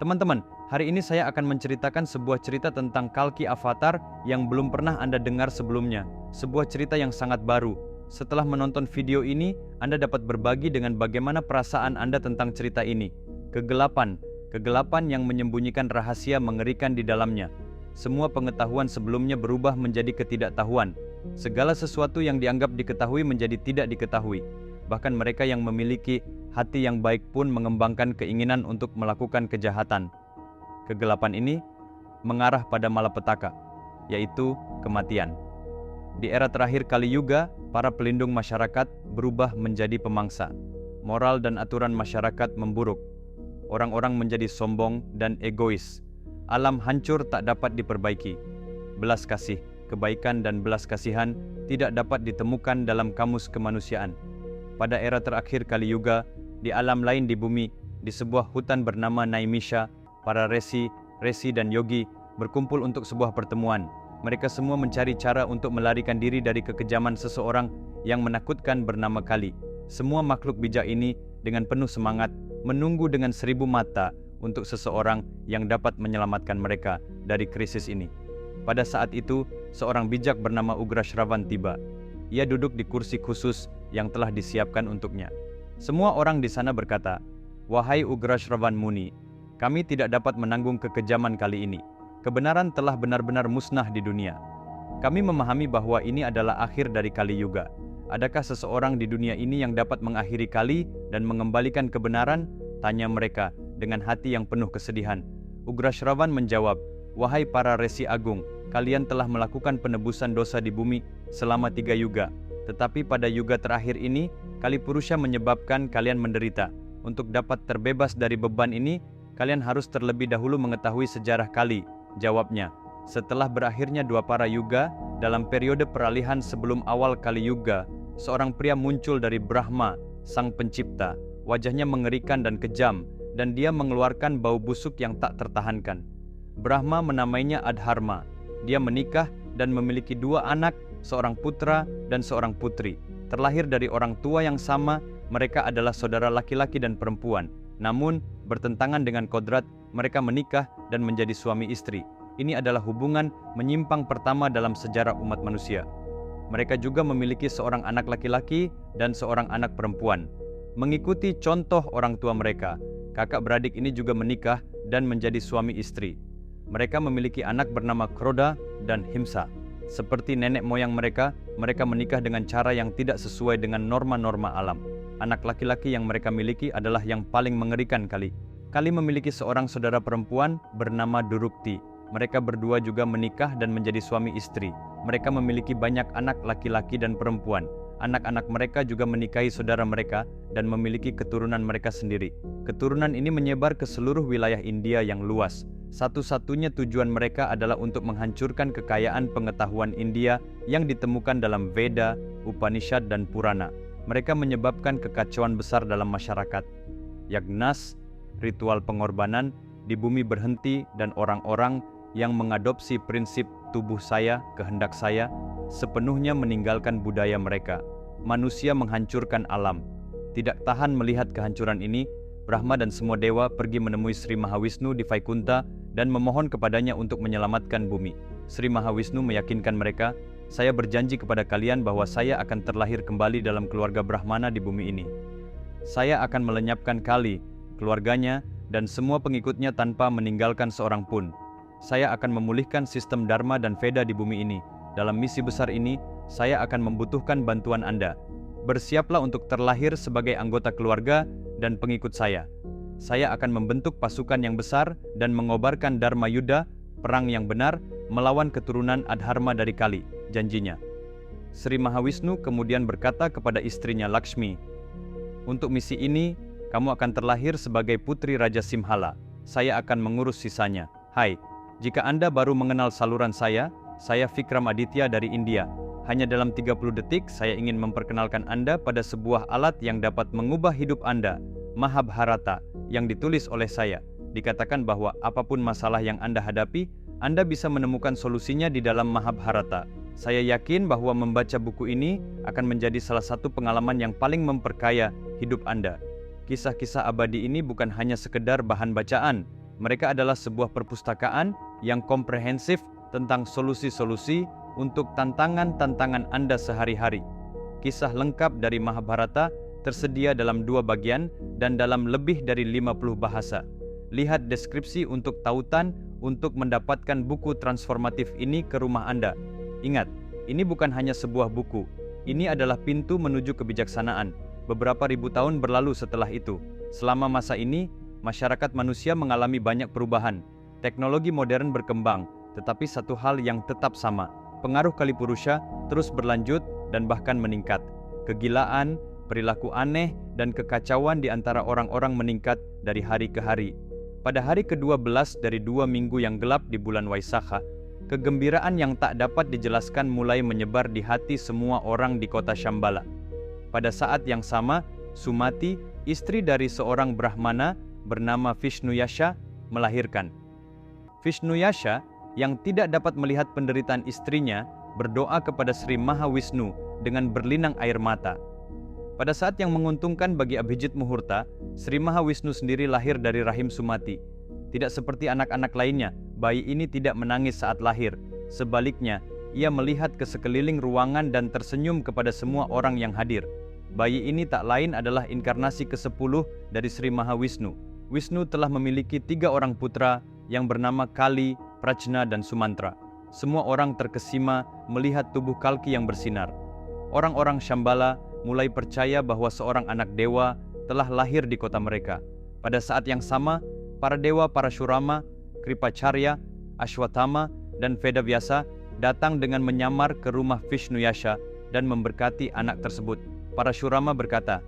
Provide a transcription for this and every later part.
Teman-teman, hari ini saya akan menceritakan sebuah cerita tentang Kalki Avatar yang belum pernah Anda dengar sebelumnya. Sebuah cerita yang sangat baru. Setelah menonton video ini, Anda dapat berbagi dengan bagaimana perasaan Anda tentang cerita ini. Kegelapan yang menyembunyikan rahasia mengerikan di dalamnya. Semua pengetahuan sebelumnya berubah menjadi ketidaktahuan. Segala sesuatu yang dianggap diketahui menjadi tidak diketahui. Bahkan mereka yang memiliki hati yang baik pun mengembangkan keinginan untuk melakukan kejahatan. Kegelapan ini mengarah pada malapetaka, yaitu kematian. Di era terakhir Kali Yuga, para pelindung masyarakat berubah menjadi pemangsa. Moral dan aturan masyarakat memburuk. Orang-orang menjadi sombong dan egois. Alam hancur tak dapat diperbaiki. Belas kasih, kebaikan dan belas kasihan tidak dapat ditemukan dalam kamus kemanusiaan. Pada era terakhir Kali Yuga, di alam lain di bumi, di sebuah hutan bernama Naimisha, para resi dan yogi berkumpul untuk sebuah pertemuan. Mereka semua mencari cara untuk melarikan diri dari kekejaman seseorang yang menakutkan bernama Kali. Semua makhluk bijak ini dengan penuh semangat menunggu dengan 1000 mata untuk seseorang yang dapat menyelamatkan mereka dari krisis ini. Pada saat itu, seorang bijak bernama Ugrashravan tiba. Ia duduk di kursi khusus yang telah disiapkan untuknya. Semua orang di sana berkata, "Wahai Ugrashravan Muni, kami tidak dapat menanggung kekejaman kali ini. Kebenaran telah benar-benar musnah di dunia. Kami memahami bahwa ini adalah akhir dari Kali Yuga. Adakah seseorang di dunia ini yang dapat mengakhiri Kali dan mengembalikan kebenaran?" Tanya mereka dengan hati yang penuh kesedihan. Ugrashravan menjawab, "Wahai para resi agung, kalian telah melakukan penebusan dosa di bumi selama 3 yuga. Tetapi pada yuga terakhir ini, Kalipurusha menyebabkan kalian menderita. Untuk dapat terbebas dari beban ini, kalian harus terlebih dahulu mengetahui sejarah Kali." Jawabnya, setelah berakhirnya 2 para yuga, dalam periode peralihan sebelum awal Kali Yuga, seorang pria muncul dari Brahma, sang pencipta. Wajahnya mengerikan dan kejam, dan dia mengeluarkan bau busuk yang tak tertahankan. Brahma menamainya Adharma. Dia menikah dan memiliki 2 anak, seorang putra dan seorang putri. Terlahir dari orang tua yang sama, mereka adalah saudara laki-laki dan perempuan. Namun, bertentangan dengan kodrat, mereka menikah dan menjadi suami istri. Ini adalah hubungan menyimpang pertama dalam sejarah umat manusia. Mereka juga memiliki seorang anak laki-laki dan seorang anak perempuan. Mengikuti contoh orang tua mereka, kakak beradik ini juga menikah dan menjadi suami istri. Mereka memiliki anak bernama Kroda dan Himsa. Seperti nenek moyang mereka, mereka menikah dengan cara yang tidak sesuai dengan norma-norma alam. Anak laki-laki yang mereka miliki adalah yang paling mengerikan Kali. Kali memiliki seorang saudara perempuan bernama Durukti. Mereka berdua juga menikah dan menjadi suami istri. Mereka memiliki banyak anak laki-laki dan perempuan. Anak-anak mereka juga menikahi saudara mereka dan memiliki keturunan mereka sendiri. Keturunan ini menyebar ke seluruh wilayah India yang luas. Satu-satunya tujuan mereka adalah untuk menghancurkan kekayaan pengetahuan India yang ditemukan dalam Veda, Upanishad, dan Purana. Mereka menyebabkan kekacauan besar dalam masyarakat. Yagnas, ritual pengorbanan, di bumi berhenti dan orang-orang yang mengadopsi prinsip tubuh saya, kehendak saya, sepenuhnya meninggalkan budaya mereka. Manusia menghancurkan alam. Tidak tahan melihat kehancuran ini, Brahma dan semua dewa pergi menemui Sri Mahawisnu di Vaikunta dan memohon kepadanya untuk menyelamatkan bumi. Sri Mahawisnu meyakinkan mereka, "Saya berjanji kepada kalian bahwa saya akan terlahir kembali dalam keluarga Brahmana di bumi ini. Saya akan melenyapkan Kali, keluarganya, dan semua pengikutnya tanpa meninggalkan seorang pun. Saya akan memulihkan sistem Dharma dan Veda di bumi ini. Dalam misi besar ini, saya akan membutuhkan bantuan Anda. Bersiaplah untuk terlahir sebagai anggota keluarga dan pengikut saya. Saya akan membentuk pasukan yang besar dan mengobarkan Dharma Yuddha, perang yang benar, melawan keturunan Adharma dari Kali," janjinya. Sri Mahawisnu kemudian berkata kepada istrinya Lakshmi, "Untuk misi ini, kamu akan terlahir sebagai putri Raja Simhala. Saya akan mengurus sisanya. Hai, jika Anda baru mengenal saluran saya Vikram Aditya dari India. Hanya dalam 30 detik, saya ingin memperkenalkan Anda pada sebuah alat yang dapat mengubah hidup Anda, Mahabharata, yang ditulis oleh saya. Dikatakan bahwa apapun masalah yang Anda hadapi, Anda bisa menemukan solusinya di dalam Mahabharata. Saya yakin bahwa membaca buku ini akan menjadi salah satu pengalaman yang paling memperkaya hidup Anda. Kisah-kisah abadi ini bukan hanya sekedar bahan bacaan, Mereka adalah sebuah perpustakaan yang komprehensif tentang solusi-solusi untuk tantangan-tantangan Anda sehari-hari. Kisah lengkap dari Mahabharata tersedia dalam 2 bagian dan dalam lebih dari 50 bahasa. Lihat deskripsi untuk tautan untuk mendapatkan buku transformatif ini ke rumah Anda. Ingat, ini bukan hanya sebuah buku. Ini adalah pintu menuju kebijaksanaan. Beberapa ribu tahun berlalu setelah itu. Selama masa ini, masyarakat manusia mengalami banyak perubahan. Teknologi modern berkembang, tetapi satu hal yang tetap sama. Pengaruh Kalipurusha terus berlanjut dan bahkan meningkat. Kegilaan, perilaku aneh, dan kekacauan di antara orang-orang meningkat dari hari ke hari. Pada hari ke-12 dari 2 minggu yang gelap di bulan Waisakha, kegembiraan yang tak dapat dijelaskan mulai menyebar di hati semua orang di kota Shambhala. Pada saat yang sama, Sumati, istri dari seorang Brahmana bernama Vishnuyasha, melahirkan. Vishnuyasha yang tidak dapat melihat penderitaan istrinya berdoa kepada Sri Mahawisnu dengan berlinang air mata. Pada saat yang menguntungkan bagi Abhijit Muhurta, Sri Mahawisnu sendiri lahir dari rahim Sumati. Tidak seperti anak-anak lainnya, bayi ini tidak menangis saat lahir. Sebaliknya, ia melihat ke sekeliling ruangan dan tersenyum kepada semua orang yang hadir. Bayi ini tak lain adalah inkarnasi ke-10 dari Sri Mahawisnu. Wisnu telah memiliki 3 orang putra yang bernama Kali, Prajna, dan Sumantra. Semua orang terkesima melihat tubuh Kalki yang bersinar. Orang-orang Shambhala mulai percaya bahwa seorang anak dewa telah lahir di kota mereka. Pada saat yang sama, para dewa Parashurama, Kripacharya, Ashwatthama, dan Vedavyasa datang dengan menyamar ke rumah Vishnuyasha dan memberkati anak tersebut. Parashurama berkata,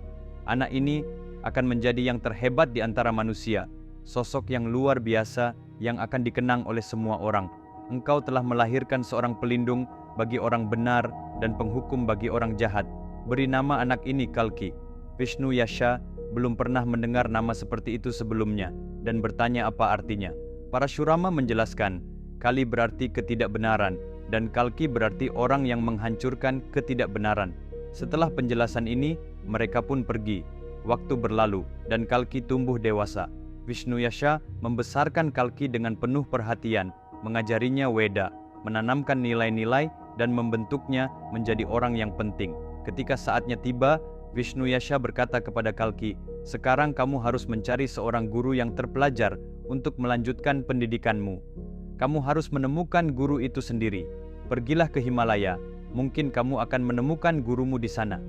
"Anak ini akan menjadi yang terhebat di antara manusia, sosok yang luar biasa yang akan dikenang oleh semua orang. Engkau telah melahirkan seorang pelindung bagi orang benar dan penghukum bagi orang jahat. Beri nama anak ini Kalki." Vishnuyasha belum pernah mendengar nama seperti itu sebelumnya dan bertanya apa artinya. Parashurama menjelaskan, Kali berarti ketidakbenaran dan Kalki berarti orang yang menghancurkan ketidakbenaran. Setelah penjelasan ini, mereka pun pergi. Waktu berlalu dan Kalki tumbuh dewasa. Vishnuyasha membesarkan Kalki dengan penuh perhatian, mengajarinya Weda, menanamkan nilai-nilai dan membentuknya menjadi orang yang penting. Ketika saatnya tiba, Vishnuyasha berkata kepada Kalki, "Sekarang kamu harus mencari seorang guru yang terpelajar untuk melanjutkan pendidikanmu. Kamu harus menemukan guru itu sendiri. Pergilah ke Himalaya, mungkin kamu akan menemukan gurumu di sana."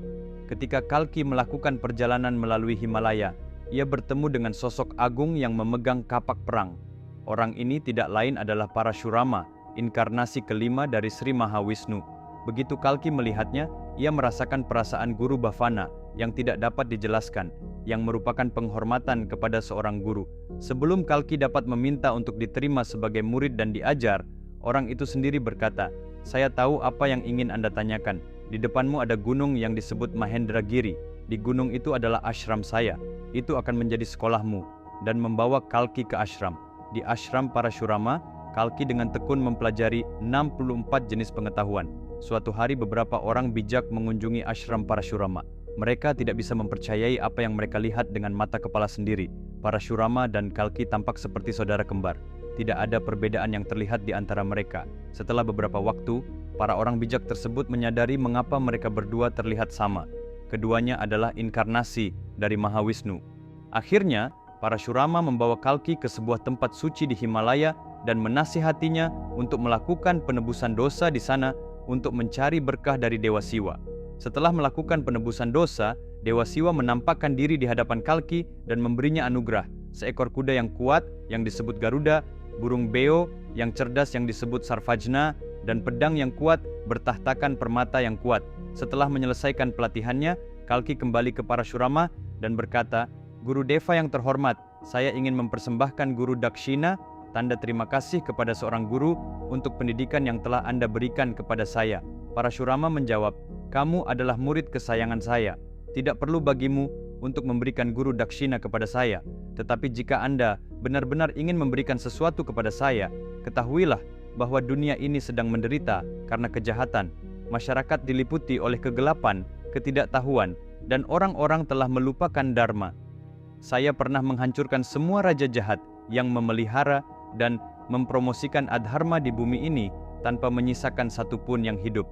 Ketika Kalki melakukan perjalanan melalui Himalaya, ia bertemu dengan sosok agung yang memegang kapak perang. Orang ini tidak lain adalah Parashurama, inkarnasi kelima dari Sri Mahawisnu. Begitu Kalki melihatnya, ia merasakan perasaan guru bhavana yang tidak dapat dijelaskan, yang merupakan penghormatan kepada seorang guru. Sebelum Kalki dapat meminta untuk diterima sebagai murid dan diajar, orang itu sendiri berkata, "Saya tahu apa yang ingin Anda tanyakan. Di depanmu ada gunung yang disebut Mahendragiri. Di gunung itu adalah ashram saya. Itu akan menjadi sekolahmu." Dan membawa Kalki ke ashram. Di ashram Parashurama, Kalki dengan tekun mempelajari 64 jenis pengetahuan. Suatu hari beberapa orang bijak mengunjungi ashram Parashurama. Mereka tidak bisa mempercayai apa yang mereka lihat dengan mata kepala sendiri. Parashurama dan Kalki tampak seperti saudara kembar. Tidak ada perbedaan yang terlihat di antara mereka. Setelah beberapa waktu, para orang bijak tersebut menyadari mengapa mereka berdua terlihat sama. Keduanya adalah inkarnasi dari Mahawisnu. Akhirnya, Parashurama membawa Kalki ke sebuah tempat suci di Himalaya dan menasihatinya untuk melakukan penebusan dosa di sana untuk mencari berkah dari Dewa Siwa. Setelah melakukan penebusan dosa, Dewa Siwa menampakkan diri di hadapan Kalki dan memberinya anugerah, seekor kuda yang kuat yang disebut Garuda, burung beo yang cerdas yang disebut Sarvajna, dan pedang yang kuat bertahtakan permata yang kuat. Setelah menyelesaikan pelatihannya, Kalki kembali ke Parashurama dan berkata, "Guru Deva yang terhormat, saya ingin mempersembahkan Guru Dakshina, tanda terima kasih kepada seorang guru untuk pendidikan yang telah Anda berikan kepada saya." Parashurama menjawab, "Kamu adalah murid kesayangan saya. Tidak perlu bagimu untuk memberikan Guru Dakshina kepada saya. Tetapi jika Anda benar-benar ingin memberikan sesuatu kepada saya, ketahuilah bahwa dunia ini sedang menderita karena kejahatan. Masyarakat diliputi oleh kegelapan, ketidaktahuan, dan orang-orang telah melupakan dharma. Saya pernah menghancurkan semua raja jahat yang memelihara dan mempromosikan adharma di bumi ini tanpa menyisakan satupun yang hidup.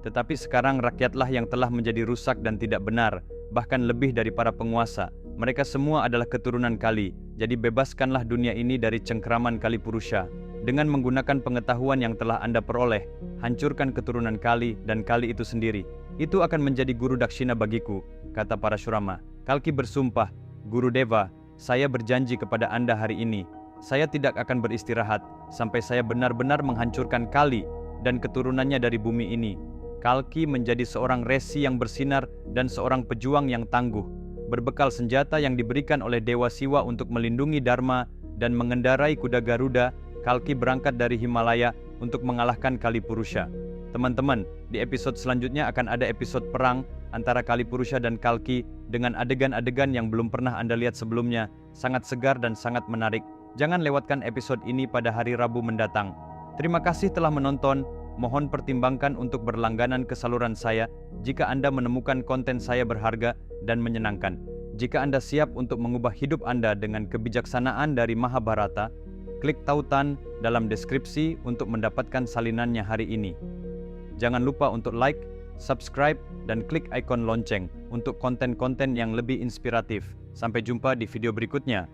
Tetapi sekarang rakyatlah yang telah menjadi rusak dan tidak benar, bahkan lebih dari para penguasa. Mereka semua adalah keturunan Kali, jadi bebaskanlah dunia ini dari cengkeraman Kali Purusha. Dengan menggunakan pengetahuan yang telah Anda peroleh, hancurkan keturunan Kali dan Kali itu sendiri. Itu akan menjadi guru dakshina bagiku, kata Parashurama. Kalki bersumpah, Guru Deva, saya berjanji kepada Anda hari ini, saya tidak akan beristirahat sampai saya benar-benar menghancurkan Kali dan keturunannya dari bumi ini. Kalki menjadi seorang resi yang bersinar dan seorang pejuang yang tangguh. Berbekal senjata yang diberikan oleh Dewa Siwa untuk melindungi Dharma dan mengendarai kuda Garuda, Kalki berangkat dari Himalaya untuk mengalahkan Kali Purusha. Teman-teman, di episode selanjutnya akan ada episode perang antara Kali Purusha dan Kalki dengan adegan-adegan yang belum pernah Anda lihat sebelumnya. Sangat segar dan sangat menarik. Jangan lewatkan episode ini pada hari Rabu mendatang. Terima kasih telah menonton. Mohon pertimbangkan untuk berlangganan ke saluran saya jika Anda menemukan konten saya berharga dan menyenangkan. Jika Anda siap untuk mengubah hidup Anda dengan kebijaksanaan dari Mahabharata, klik tautan dalam deskripsi untuk mendapatkan salinannya hari ini. Jangan lupa untuk like, subscribe, dan klik ikon lonceng untuk konten-konten yang lebih inspiratif. Sampai jumpa di video berikutnya.